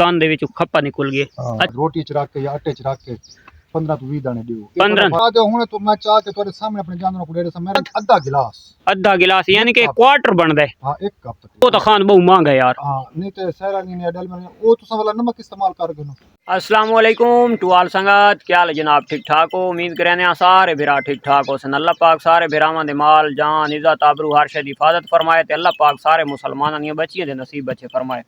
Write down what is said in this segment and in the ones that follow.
तन दे विच खप्पा निकल गए। रोटी च रख के या आटे च रख के 15 तो 20 दाने दियो। 15 हुण तो मैं चाह के तुम्हारे सामने अपने जानवरों को डेरे से मेरा आधा गिलास यानी कि क्वार्टर बनदा है। हां एक कप वो तो खान बहु महंगा है यार। हां नहीं तो सहरा नहीं डल में वो तो वाला नमक इस्तेमाल कर गनो। अस्सलाम वालेकुम टू ऑल संगत, क्या हाल जनाब? ठीक ठाक हो? उम्मीद करें सारे बिरा ठीक ठाक हो सन। अल्लाह पाक सारे बिरावां दे माल जान इज्जत आबरू हर शे दी हिफाजत फरमाए ते अल्लाह पाक सारे मुसलमानां दी बच्चियां दे नसीब बच्चे फरमाए।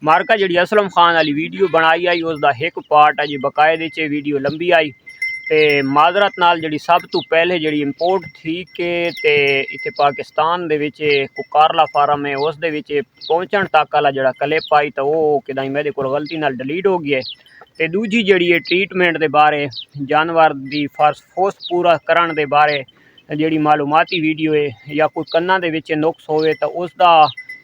मारका जी असलम खान वाली वीडियो बनाई आई उसका एक पार्ट अजी बकायदे च वीडियो लंबी आई ते माजरत नाल जी सब तो पहले जी इंपोर्ट थी के ते इत्थे पाकिस्तान दे विच कुकारला फार्म है उस दे विच पहुंचण तक वाला जड़ा क्लिप आई तो वो किदाई मेरे को गलती नाल डिलीट हो गया ते दूजी जी ट्रीटमेंट दे बारे जानवर दी फोर्स पूरा करन दे बारे जी मालूमाती वीडियो है या कोई कन्ना दे विच नुक्स होवे तो उसका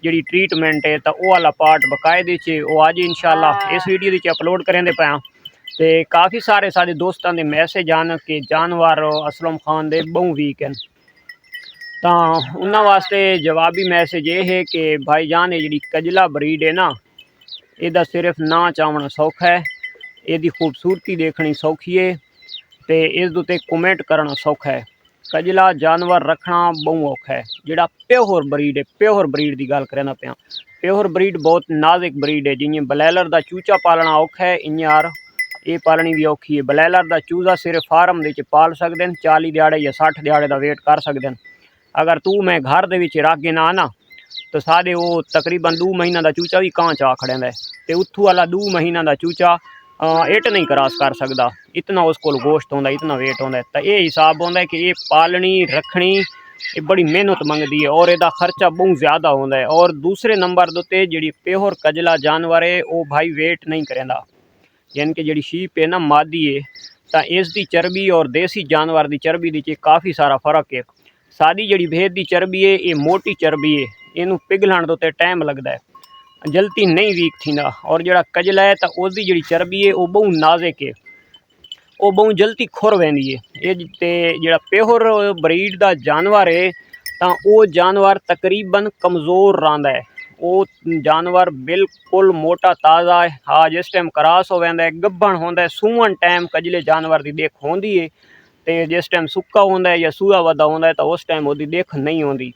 जी ट्रीटमेंट है तो वो वाला पार्ट बकायदे च वो अज इंशाल्लाह इस वीडियो च अपलोड करेंदे पाया। तो काफ़ी सारे सारे दोस्तों के मैसेज आन कि जानवर असलम खान दे बहु वीक हैं तो उन्होंने वास्ते जवाबी मैसेज ये है कि भाईजान ये जी कजला ब्रीड है ना यदा सिर्फ ना चावना सौखा है, यदी खूबसूरती देखनी सौखी है तो इस उत्ते कमेंट करना सौखा है। कजला जानवर रखना बहु औखा है। जोड़ा प्योर ब्रीड है, प्योर ब्रीड की गल करना पाया। प्योर ब्रीड बहुत नाजुक ब्रीड है। जिमें बलैलर का चूचा पालना औखा है इं यार ये पालनी भी औखी है। बलैलर का चूजा सिर्फ फार्म दे पाल सकते हैं, 40 दिहाड़े या 60 दिहाड़े का वेट कर सकते हैं। अगर तू मैं घर दे रख के ना ना तो साढ़े वो तकरीबन 2 महीना का चूचा भी कांच आ खड़ेंदा है तो उथू वाला 2 महीना का चूचा इट नहीं क्रॉस कर सकता। इतना उसको गोश्त होंदा, इतना वेट होंदा है। तो ये हिसाब होंदा है कि ये पालनी रखनी ये बड़ी मेहनत मंगती है और यदा खर्चा बहुत ज़्यादा होंदा है। और दूसरे नंबर उत्ते जी प्योर कजला जानवर है वो भाई वेट नहीं करेंदा, यानी कि जी शीप है ना मादी है तो इसकी चर्बी और देसी जानवर की चर्बी दी काफ़ी सारा फर्क है। सादी जी भेद की चर्बी है ये मोटी चर्बी है, इनू पिघलन तो टाइम लगता है, जल्दी नहीं वीक थी। और जड़ा कजला है तो उसकी जी चर्बी है वो बहु नाजुक है, वो बहु जल्दी खुर वैंदी है। ये जड़ा प्योर ब्रीड का जानवर है तो वो जानवर तकरीबन कमज़ोर रहा है। वो जानवर बिल्कुल मोटा ताज़ा है। हाँ जिस टाइम क्रॉस हो वैंदा है गब्बन होंदा है सूवन टाइम कजले जानवर की देख होंदी है तो जिस टाइम सुक्का होंदा है या सूआ वदा होंदा है तो उस टाइम वो देख नहीं होंदी।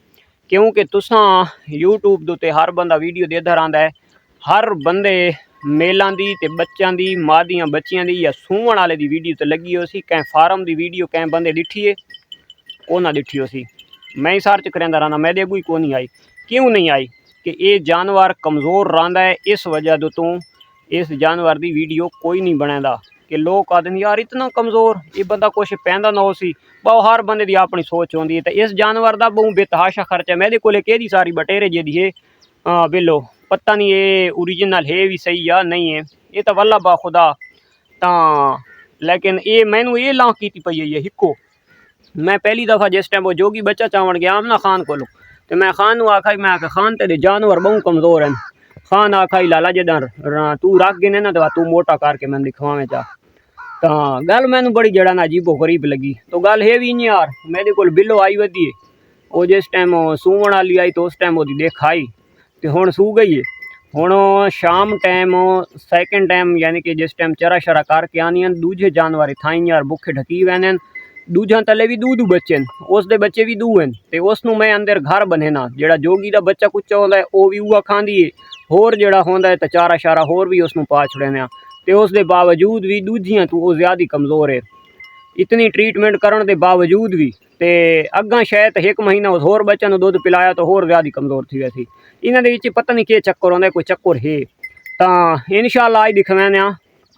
क्योंकि तुसां यूट्यूब दे उत्ते हर बंदा वीडियो देता रहा है, हर बंदे मेलों की ते बच्चों की मादियां बच्चियां की या सूवन वाले की वीडियो तो लगी हो सी, कैं फार्म की वीडियो कैं बंदे दिखी है वो ना दिखी हो सी। मैं ही सर्च करेंदा रहा, मेरे अगू ही को नहीं आई। क्यों नहीं आई कि ये जानवर कमज़ोर रहा है, इस वजह तो इस जानवर की वीडियो कोई नहीं बनाता कि लोग आदमी यार इतना कमज़ोर ये बंदा कुछ पैंदा ना हो सी। बहु हर बंदे की अपनी सोच होंगी है। तो इस जानवर का बहु बेतहाशा खर्चा मेरे को केदी सारी बटेरे जी है बिलो पता नहीं ये ओरिजिनल है भी सही या नहीं है, ये तो वल्ला बा खुदा। तो लेकिन ये मैनू ये लां की पई है हिको। मैं पहली दफ़ा जिस टाइम वो जोगी बच्चा चावन गया ना खान को तो मैं खान आखा मैं आखा खान तेरे जानवर बहु कमज़ोर हैं। खान आखा लाला जदा तू रख गए ना तो तू मोटा करके मैं दिखवावे चा। तो गल मैनू बड़ी जड़ा ना अजीबो गरीब लगी। तो गल है भी नहीं यार मेरे को बिलो आई वधी है वो जिस टाइम सूवन वाली आई तो उस टाइम वो देख आई तो हुण सू गई है। हुण शाम टाइम सैकेंड टाइम यानी कि जिस टाइम चरा शरा करके आनी दूजे जानवर थाई यार भुखे ढकी वैन दूजा तले भी दू बच्चे उसके बच्चे भी दू हैं तो उसनू मैं अंदर घर बनेना जोड़ा जोगी का बच्चा कुच्चा होंदा है वो भी उआ खांदी है होर जोड़ा होंदा है तो चारा शारा होर भी उसनू पा छड़ेने तो उसके बावजूद भी दूजियां तो वो ज़्यादा कमज़ोर है। इतनी ट्रीटमेंट करने के बावजूद भी तो अग्गा शायद 1 महीना उस होर बच्चों को दुध पिलाया तो होर ज़्यादा कमज़ोर थी वैसी। इन्हों के पता नहीं क्या चक्कर होंदा, कोई चक्कर है। तो इंशाल्लाह आज दिखवाने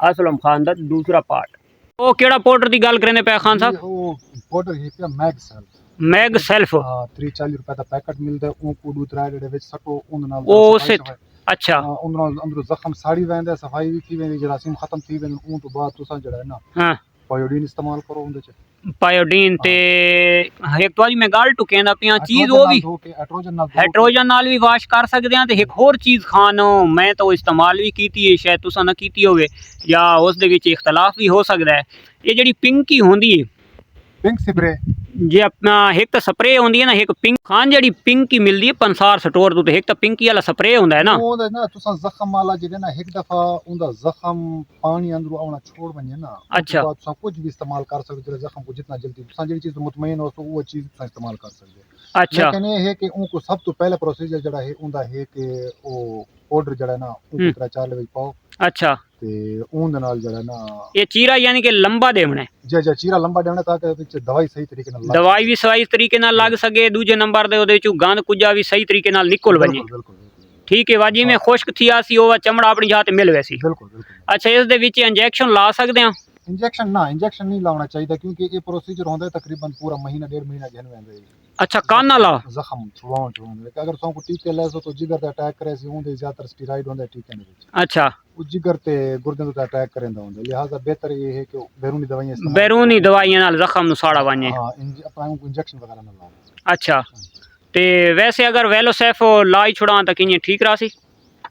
असलम खान का दूसरा पार्ट। वो केड़ा पाउडर की गल करने पे खान साहब? वो पाउडर ही पे मैग सेल्फ। मैग सेल्फ 30-40 रुपए का पैकेट मिलदा है ओ को दूध राय दे विच सटो उन नाल ओ से अच्छा उन नाल अंदर जख्म साड़ी वेंदा सफाई भी थी वेंदी जरासीम खत्म थी वेंदे उन तो बाद तुसा जड़ा है ना हां पायोडीन इस्तेमाल करो उंदे च पायोडीन ते एक तो मैं गल टू कहंदा पिया चीज वो भी हेट्रोजन नाल भी वाश कर सकदे हैं ते एक होर चीज खानो मैं तो इस्तेमाल भी कीती है शायद तुसा ना कीती होवे या उस दे विच इख्तलाफ भी हो सकदा है। ये जेडी पिंकी होंदी है पिंक स्प्रे जे अपना एक तो स्प्रे होंदी है ना, एक पिंक खान जड़ी पिंक ही मिलदी है पंसार स्टोर तो एक तो पिंकी वाला स्प्रे होंदा है ना ਉਹਦਾ ਨਾ ਤੁਸੀਂ ਜ਼ਖਮ ਵਾਲਾ ਜਿਹੜੇ ਨਾ ਇੱਕ ਦਫਾ ਉਹਦਾ ਜ਼ਖਮ ਪਾਣੀ ਅੰਦਰੋਂ ਆਉਣਾ ਛੋੜ ਬਣੇ ਨਾ अच्छा ਤੁਸੀਂ ਕੁਝ ਵੀ ਇਸਤੇਮਾਲ ਕਰ ਸਕਦੇ ਹੋ ਜ਼ਖਮ को जितना जल्दी ਤੁਸੀਂ ਜਿਹੜੀ ਚੀਜ਼ ਤੋਂ ਮੁਤਮਈਨ ਹੋ ਉਹ ਚੀਜ਼ ਤੁਸੀਂ ਇਸਤੇਮਾਲ ਕਰ ਸਕਦੇ ਹੋ अच्छा ਲੇਕਿਨ ਇਹ ਹੈ ਕਿ ਉਹ ਕੋ ਸਭ ਤੋਂ ਪਹਿਲਾ ਪ੍ਰੋਸੀਜਰ ਜਿਹੜਾ ਹੈ ਉਹਦਾ ਹੈ ਕਿ ਉਹ ਪਾਊਡਰ ਜਿਹੜਾ ਨਾ ਉਹ ਕਿਤਰਾ ਚਾਰ ਵਿੱਚ ਪਾਓ अच्छा ਤੇ ਉਹਦੇ ਨਾਲ ਜਿਹੜਾ ਨਾ ये चीरा यानी कि लंबा देवना है ਜੇ ਚੀਰਾ ਲੰਬਾ ਦੇਣਾ ਤਾਂ ਕਿ ਵਿੱਚ ਦਵਾਈ ਸਹੀ ਤਰੀਕੇ ਨਾਲ ਲੱਗ दवाई भी सही तरीके नाल लग सके दूजे नंबर दे ओदे चू गंद कुजा भी सही तरीके नाल निकल बने ਬਿਲਕੁਲ ठीक है वाजी में खुश्क थी आसी ओवा चमड़ा अपनी जात मिल वैसी ਬਿਲकुਲ अच्छा इस दे विच इंजेक्शन ला सकदे हां इंजेक्शन नहीं लाना चाहिए क्योंकि ये प्रोसीजर होता है तकरीबन पूरा महीना 1.5 महीना गहन में अच्छा कान ला जख्म छुड़ाउण अगर तुमको टीके ले तो जिगर दा अटैक करे सी होंदे ज्यादातर स्टेरॉइड होंदे टीके दे विच अच्छा वो जिगर ते गुर्दे ते अटैक करेंदा होंदा लिहाजा बेहतर ये है कि बैरूनी दवाइयां इस्तेमाल बैरूनी दवाइयां नाल जख्म नु साड़ा वने हां अपना इंजेक्शन वगैरह ना लाओ अच्छा ते वैसे अगर वेलोसेफ लाई छुड़ा तो किने ठीक रासी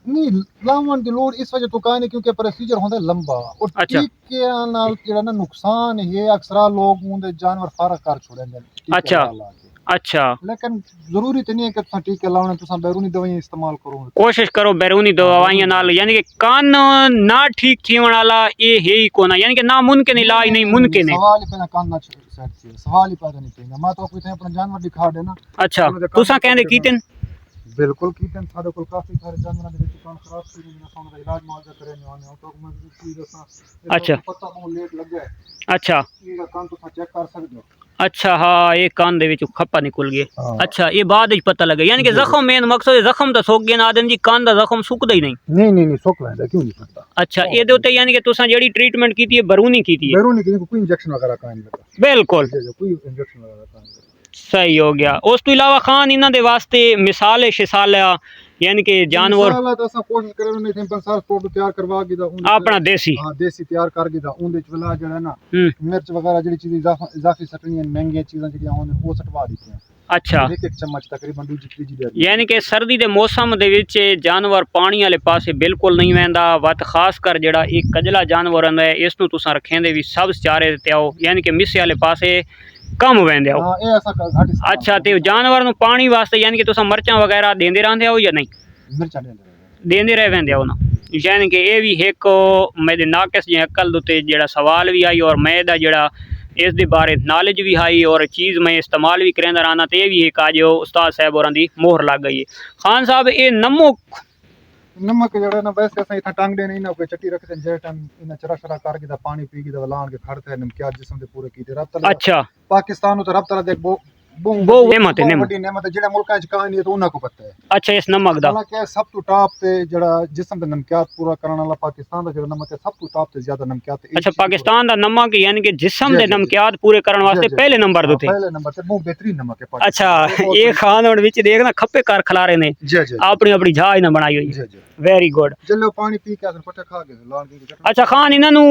नहीं लावन दी लोड इस वजह तो काने क्योंकि प्रोसीजर होंदा लंबा और अच्छा। टीके नाल जेड़ा ना नुकसान है अक्सर लोग होंदे जानवर फारक कर छोड़ेंदे अच्छा अच्छा लेकिन जरूरी तो नहीं है कि तुम टीके लाने तुम बैरूनी दवाइयां इस्तेमाल करो कोशिश करो बैरूनी दवाइयां नाल यानी कि कान ना ठीक थीवण वाला ये है ही कोना यानी कि ना मुमकिन इलाज नहीं मुमकिन है सवाल ही पैदा कान ना सेट से सवाल ही पैदा नहीं पैदा मैं तो कोई थे अपना जानवर दिखा देना अच्छा तुसा कहंदे कीतन बिल्कुल कीतन साडे कोल काफी सारे जानवरां दे विच कान खराब सी ने सोना दा इलाज मुआवजा करे ने आने तो मैं की दसा अच्छा पता को लेट लग गया अच्छा ये कान तो चेक कर सकदे हो अच्छा हाँ ये कान दे विच खप्पा निकल गया अच्छा ये बाद विच पता लगे यानी कि जख्म मेन मकसद है जख्म तो सोक गया ना आदन जी कान दा जख्म सुकदा ही नहीं सोक लैंदा क्यों नहीं सुकदा अच्छा ये दे उते यानी कि तुसा जेडी ट्रीटमेंट कीती है बैरूनी कीती है बैरूनी की कोई इंजेक्शन वगैरह का नहीं लगा बिल्कुल कोई इंजेक्शन वगैरह का नहीं सही हो गया उस तो अलावा खान इन्हां दे वास्ते मिसाल है शिसाला यानी कि जानवर मिसाला तो असा कोशिश करे नहीं थे पंसार स्टोर तैयार करवा के दा अपना देसी हां देसी तैयार कर के दा उंदे च वला जेड़ा ना मिर्च वगैरह जेडी चीज इजाफी सटनी महंगी चीज़ां जेडी होन वो सटवा दी अच्छा एक चम्मच तकरीबन दूजी त्रीजी दे यानी कि सर्दी दे मौसम दे विच जानवर पानी वाले पासे बिल्कुल नहीं वैंदा वत खास कर जेड़ा एक कजला जानवर है इस नु तुसा रखेंदे भी सब चारे ते आओ यानी कि मिस्से वाले पासे कम वेंदे आओ हां ए ऐसा घाटी अच्छा ते जानवर नु पानी वास्ते यानी कि तुसा मरचां वगैरह देंदे रहंदे हो या नहीं मिर्चा देंदे रह वेंदे हो ना यानी कि ये भी एक मेरे नाकिस जे अकल दुते जेड़ा सवाल भी आई और मैं दा जेड़ा इस दे बारे नॉलेज भी आई और चीज़ मैं इस्तेमाल भी करेंदा रहना ते भी एक आज उस्ताद साहब होरां दी मोहर लग गई है खान साहब ये नमक जड़ा ना वैसे ऐसा इतना टांगदे नहीं ना कोई चट्टी रखते हैं जे टाइम इन चरा चरा करके दा पानी पी के दा लान के खड़ते हैं नमकियात जिस्म दे पूरे कीते रब तला अच्छा पाकिस्तान तो रब तला देख वो नेमत है बड़ी नेमत है जेड़ा मुल्कां च कहानी है तो उन्हां को पता है अच्छा इस नमक दा हालांकि सब तो टॉप ते जेड़ा जिस्म दे नमकियात पूरा करने वाला पाकिस्तान दा जेड़ा नमक है सब तो टॉप ते ज्यादा नमकियात अच्छा पाकिस्तान दा नमक यानी कि जिस्म दे नमकियात पूरे करने वास्ते पहले नंबर दे पहले नंबर ते बहुत बेहतरीन नमक है अच्छा ये खान और विच देखना खप्पे कार खलारे ने अपनी अपनी जहाज ना बनाई हुई वेरी गुड जल्लो पानी पी के असन पट्टे खा के लान के अच्छा खान इन्हां नु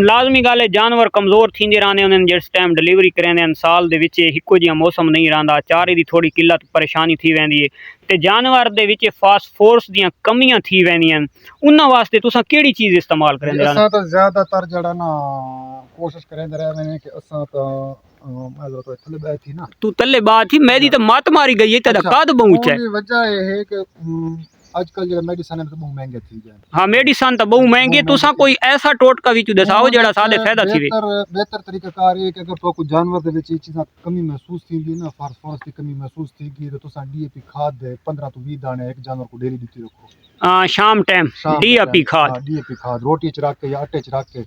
लाजमी गल है जानवर कमजोर थींदे रहंदे उन्हनि जिस टाइम डिलीवरी करेंदे साल दे विच हिक्को जिहा मौसम नहीं रहंदा चारे दी थोड़ी किल्लत परेशानी थी वेंदी है ते जानवर दे विच फास्फोरस दियां कमियां थी वेंदियां उन्हां वास्ते तुसां केड़ी चीज इस्तेमाल करेंदे रहंदे असां तो ज्यादातर जड़ा ना कोशिश करेंदे रहंदे कि असां तो मैं तो थले बैठी ना तू तले बात थी मेरी तो मात मारी गई है तेरा काद पहुंचा है वजह ये है कि आजकल जो मेडिसिन है तो बहुत महंगे थी जाए हां मेडिसिन तो बहुत महंगे तुसा कोई ऐसा टोटका विच दसाओ जेड़ा सादे फायदा थी बेहतर तरीका कार है कि अगर तो कोई जानवर दे विच चीज़ां कमी महसूस थी ना फास्फोरस की कमी महसूस थी तो तुसा डीएपी खाद दे 15 तो 20 दाने एक जानवर को डेली देती रखो शाम टाइम डीएपी खाद रोटी च रख के या आटे च रख के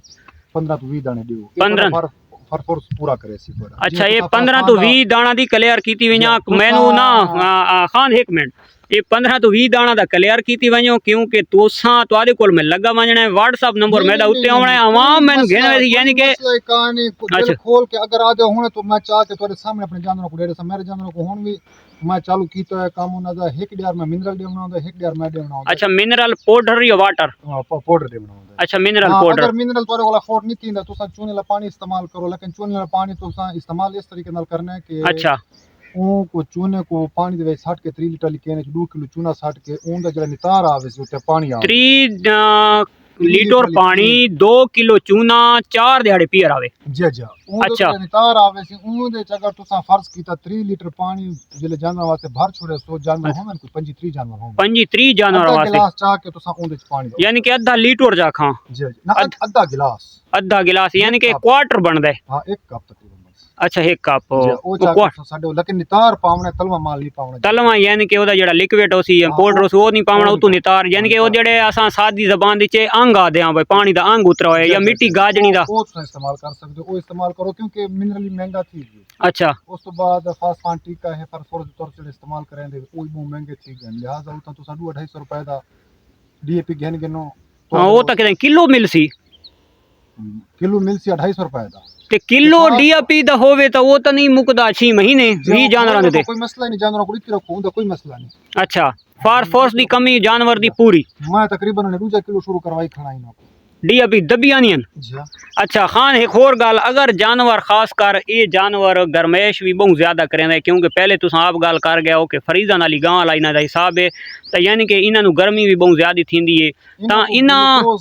15 तो 20 दाने दियो 15 फास्फोरस पूरा करे सी पूरा अच्छा ये 15 तो 20 दाना दी क्लियर कीती वणा मैनू ना खान एक मिनट ये 15 तो 20 दाना दा क्लियर कीती वणो क्योंकि तुसां तुआडे कोल मैं लगा वणना है व्हाट्सएप नंबर मेरा उत्ते आवना है आवाम मैनू घेन वैसी यानी कि कहानी दिल खोल के अगर आ जाओ हुणे तो मैं चाह के तुआडे सामने अपने जानवरों को डेढ़ मेरे जानवरों को हुण भी मैं चालू कीता है काम उना दा एक डियर में मिनरल दे बनाउंदा एक डियर मैं दे बनाउंदा अच्छा मिनरल पाउडर या वाटर पाउडर दे बनाउंदा अच्छा मिनरल पाउडर अगर मिनरल तुआडे कोल अफोर्ड नहीं थींदा तुसां चूने ला पानी इस्तेमाल करो लेकिन चूने ला पानी तुसां इस्तेमाल इस तरीके नाल करना है कि अच्छा को चूने को पानी दे विच 60 के 3 लीटर लिकेने 2 किलो चूना 60 के उन दा जेड़ा नितार आवे सी उते पानी आवे 3 लीटर पानी 2 किलो चूना 4 दिहाड़े पियर आवे। जी जी अच्छा। नितार आवे सी उंदे च अगर तुसा फर्ज कीता 3 लीटर पानी जिले जानवर वास्ते भर छोड़े सो जानवर होवन कोई 25 जानवर होवन 25 जानवर आधा वास्ते, गिलास चाह के तुसा उंदे च पानी दो। यानी कि आधा लीटर जा खां। जी जी ना आधा गिलास, आधा गिलास यानी कि एक कप। क्वार्टर बनदा है। हां एक कप तकरीबन बस। अच्छा 1 कप जी ओ तो चाह साडे लेकिन नितार पावना तलवा माल नहीं पावना। तलवा यानी कि ओदा जेड़ा लिक्विड होसी हाँ, पाउडर होसी वो नहीं पावना वो उतू नहीं नितार, यानी कि हाँ, वो जेड़े असां सादी जबान दी चे अंग आदे हां भाई पानी दा अंग उतरा होए या मिट्टी गाजनी दा। वो तुसा इस्तेमाल कर सकदे हो, वो इस्तेमाल करो क्योंकि मिनरल महंगा थी गई। अच्छा उस तो बाद फास्फान टीका है फॉस्फोरस तौर से इस्तेमाल करेंदे वो भी महंगे थी गए, लिहाजा उता तो 250 रुपए दा डीएपी घेन गिनो हाँ वो तो कहते किलो मिलसी, किलो मिलसी 250 रुपए दा ते किलो डीएपी दा होवे तो वो तो नहीं मुकदा 6 महीने 20 जानवरां दे। कोई मसला नहीं, जानवरों को इतने रखो उनका कोई मसला नहीं। अच्छा फास्फोरस दी कमी जानवर दी पूरी, मैं तकरीबन ने 2 किलो शुरू करवाई खणाई ना डीएपी दबिया नहीं हन। जी हां। अच्छा खान एक और गल, अगर जानवर खास कर ये जानवर गरमैश भी बहुत ज्यादा करेंदे, क्योंकि पहले तुम आप गल कर गया हो कि फरीजा नाली गांव वाला इन्हां दा हिसाब है, तो यानी कि इन्हां नु गर्मी भी बहुत ज्यादा थींदी है, ता इन्हां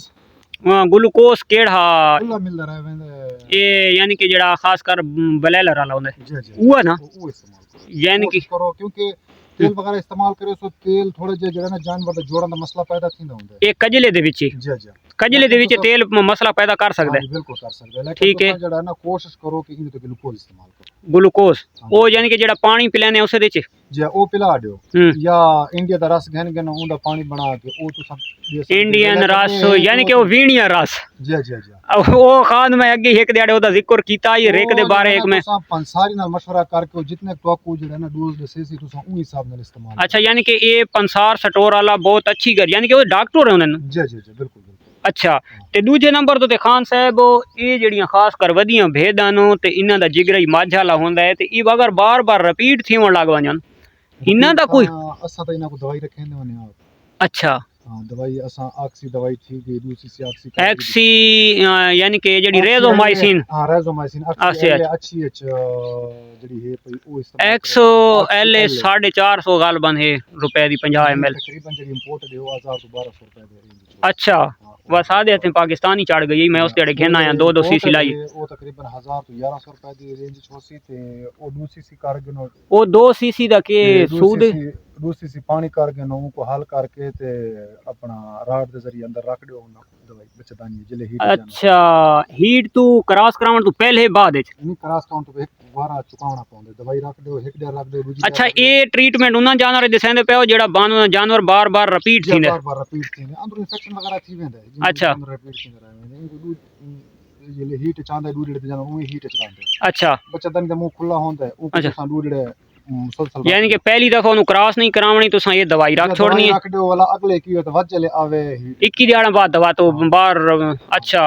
ग्लूकोज केड़ा मिलदा रहे वेंदे ये यानी कि जेड़ा खास कर बलेलर वाला होंदा जी जी वो ना, वो इस्तेमाल करो यानी कि करो क्योंकि तेल वगैरह इस्तेमाल करे सो तेल थोड़े जे जेड़ा ना जानवर दा जोड़न दा मसला पैदा थींदा हुंदा है। एक कजले दे विच जी जी कजले दे विच तेल मसला पैदा कर सकदा है। बिल्कुल कर सकदा है, लेकिन ठीक है। तुसा जेड़ा ना कोशिश करो कि इन तो ग्लूकोज इस्तेमाल करो। ग्लूकोज वो यानी कि जेड़ा पानी पिलाने उस दे च जी ओ पिला दियो या इंडिया दा रस घेन घेन उंदा पानी बना के ओ तुसा दे सकदे हो। इंडियन रस यानी कि वो वीणिया रस जी जी जी वो खाद मैं अगे एक दिहाड़े ओदा जिक्र कीता ये रेक दे बारे एक में। तुसा पंसारी नाल मशवरा करके जितने तवक्कु जेड़ा ना डोज दे सी तुसा उही हिसाब नाल इस्तेमाल। अच्छा यानी कि ये पंसार स्टोर वाला बहुत अच्छी कर, यानी कि वो डॉक्टर है उन्होंने। जी जी जी बिल्कुल बिल्कुल। अच्छा ते दूजे नंबर तो खान साहब ये जड़ियां खास कर वधियां भेदां नो ते इन्हां दा जिगरा ही माझ वाला हुंदा है, ते ई अगर बार बार रिपीट थीवण लग वञन इन्हां दा कोई असा तो इन्हां को दवाई रखेंदे होने आप। अच्छा हां दवाई असा ऑक्सी दवाई थी गई दूसरी सी ऑक्सी एक्सी यानी कि जड़ी रेजोमाइसिन। हां रेजोमाइसिन अच्छी अच्छी जड़ी है पई ओ इस्तेमाल एक्सो एल 450 गाल बन है रुपए दी 50 ml तकरीबन जड़ी इंपोर्ट दे 1000 तो 1200 रुपए दे। अच्छा बस आधे थे पाकिस्तानी चढ़ गई, मैं उस तेरे घेना आया 2 सीसी लाई वो तकरीबन 1000 तो 1100 रुपए दी रेंज छोसी ते ओ 2 सीसी कर गनो वो 2 सीसी दा के सूद 2 सीसी पानी कर गनो को हल करके ते अपना राड दे जरिए अंदर रख दियो दवाई बचदानी जिले हीट। अच्छा हीट तू क्रॉस करावण तू पहले बाद विच नहीं क्रॉस करावण तो एक बार चुकावना पौंदे दवाई रख दियो एक डेढ़ रख दियो दूजी। अच्छा ये ट्रीटमेंट उन्हां जानवर दिसेंदे पे जेड़ा जानवर बार बार रिपीट थींदे बार रिपीट थींदे अंदर इन्फेक्शन वगैरह थी वेंदे। अच्छा रिपीट थींदे रहे जिले हीट चांदा दूरी दे जानो उही हीट चरांदे। अच्छा बच्चेदानी दा मुंह खुला होंदा है ओ तुसा दूरी यानी कि पहली दफा उन्हें क्रॉस नहीं करावनी तुसा ये दवाई रख छोड़नी है। रख दो वाला अगले की हो तो वध चले आवे 21 दिहाड़ा बाद दवा तो बाहर। अच्छा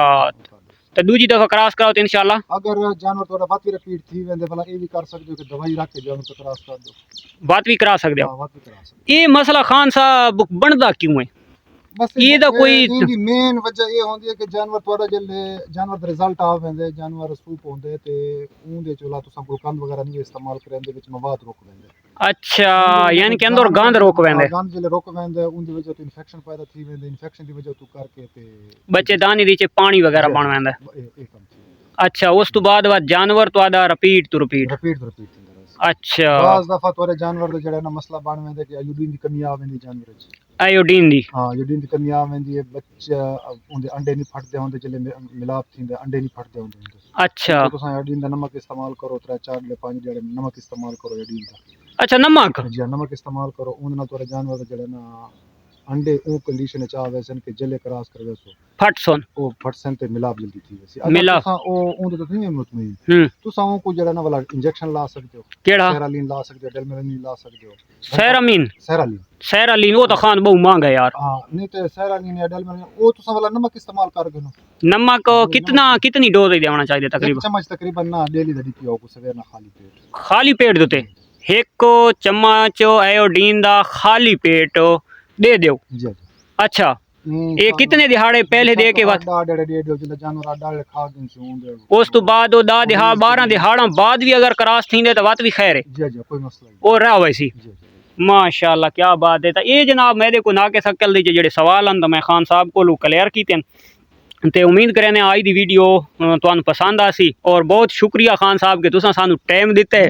तो दूजी दफा क्रॉस कराओ तो इंशाल्लाह अगर जानवर थोड़ा बात भी रिपीट थी वेंदे भला ये भी कर सकदे हो कि दवाई रख के जानवर तो क्रॉस कर दो बात भी करा सकदे हो। ये मसला खान साहब बनदा क्यों है? बस ये दा कोई इनकी मेन वजह ये होंदी है कि जानवर थोड़ा जल्ले जानवर दा रिजल्ट आ वेंदे जानवर सूप होंदे ते उंदे चोला तुसा ग्लूकान वगैरह नहीं इस्तेमाल करेंदे विच मवाद रोक वेंदे। अच्छा यानी कि अंदर गंद रोक वेंदे गंद जल्ले रोक वेंदे उंदी वजह तो इन्फेक्शन पैदा थी वेंदे इन्फेक्शन दी वजह तो करके ते बच्चेदानी दी च पानी वगैरह बन वेंदा। अच्छा उस तो बाद जानवर तो आदा रिपीट तो रिपीट। अच्छा बाज़ दफा तोरे जानवर दा जेड़ा ना मसला बन वेंदे कि आयोडीन दी कमी आ वेंदी जानवर च। आयोडीन दी हां आयोडीन दी कमी आ वेंदी है बच्चा उंदे अंडे नहीं फटदे होंदे जिले मिलाप थींदे अंडे नहीं फटदे होंदे। अच्छा तो तुसा आयोडीन दा नमक इस्तेमाल करो 3-4 ले 5 जेड़े नमक इस्तेमाल करो आयोडीन दा। अच्छा नमक जी नमक इस्तेमाल करो उन ना तोरे जानवर दा जेड़ा ना अंडे ओ कंडीशन च आवे सन कि जले क्रॉस करवे सो फटसन ओ फटसन ते मिलाप जल्दी थी वैसे अगर तुसा ओ उंदे तो नहीं मुतमईन तुसा ओ को जेड़ा ना वाला इंजेक्शन ला सकदे हो केड़ा सेरालीन ला सकदे हो डेल्मेरिन ला सकदे हो। सेरालीन वो तो खान बहुत महंगा है यार। हां नहीं तो सेरालीन या डेल्मेरिन ओ तुसा वाला नमक इस्तेमाल कर गनो। नमक कितनी डोज देना चाहिए तकरीबन? 1 चम्मच तकरीबन ना डेली दा डीपी हो को सवेर ना खाली पेट दोते 1 चम्मच आयोडीन दा खाली पेट दे दो। अच्छा ये कितने दिहाड़े पहले दे के बाद उस तो बाद 10 दिहाड़ 12 दिहाड़ा बाद भी अगर क्रॉस थींदे तो बात भी खैर है। जी जी कोई मसला नहीं और रहा वैसी। माशाल्लाह क्या बात है। तो ये जनाब मेरे को ना के सकल दे जेडे सवाल हैं मैं खान साहब को क्लियर कीते ते उम्मीद करें आज दी वीडियो तुहानू पसंद आसी और बहुत शुक्रिया खान साहब के तुसां सानू टाइम दिते।